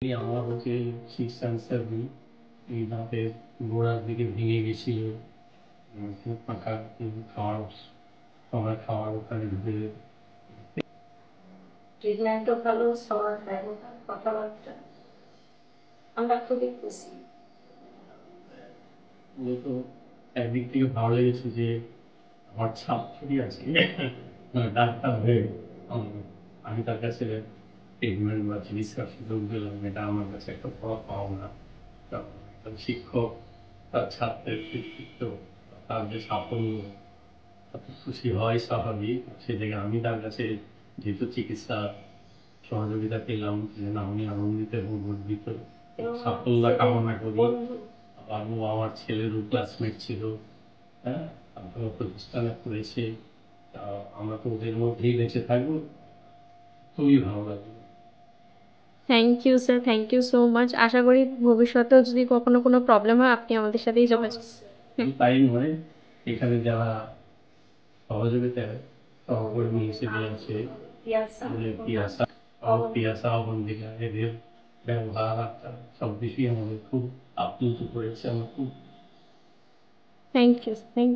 আমার হচ্ছে 6 and 7 এই দাঁতের গোড়ার দিকে ভেঙে গেছিল। খুব পাকা খাওয়ার সময় খাওয়ার ওখানে ঢুকে ট্রিটমেন্টও ভালো, সবার ব্যবহার, কথাবার্তা আমরা খুবই খুশি। মূলত একদিক থেকে ভালো লেগেছে যে আমার ছাত্রী আছে ডাক্তার হয়ে আমি তার কাছে ট্রিটমেন্ট বা চিকিৎসার সুযোগ দিলাম, এটা আমার কাছে একটা বড় পাওনা। কারণ একজন শিক্ষক তার ছাত্রের কৃতিত্ব, তার যে সাফল্য, তাতে খুশি হয় স্বাভাবিক। সে জায়গায় আমি তার কাছে যেহেতু চিকিৎসা সহযোগিতা পেলাম, যেন আমি আনন্দিত এবং গর্বিত, এবং সাফল্য কামনা করি। বন্ধু আবার ও আমার ছেলেরও ক্লাসমেট ছিল, হ্যাঁ, আপনারা প্রতিষ্ঠানে করেছে। আমরা তো ওদের মধ্যেই বেঁচে থাকবো, খুবই ভালো লাগলো। Thank you sir, thank you so much. আশা করি ভবিষ্যতেও যদি কখনো কোনো প্রবলেম হয় আপনি আমাদের সাথেই যোগাযোগ। শুধু তাই নয়, এখানে যারা সহযোগিতা সহকর্মী হিসেবে আছে, পিয়াসা পিয়াসা অবন্তিকা, এদের ব্যবহার আচার সব কিছুই আমাদের খুব আপ্লুত করেছে। আমার খুব থ্যাংক ইউ, থ্যাংক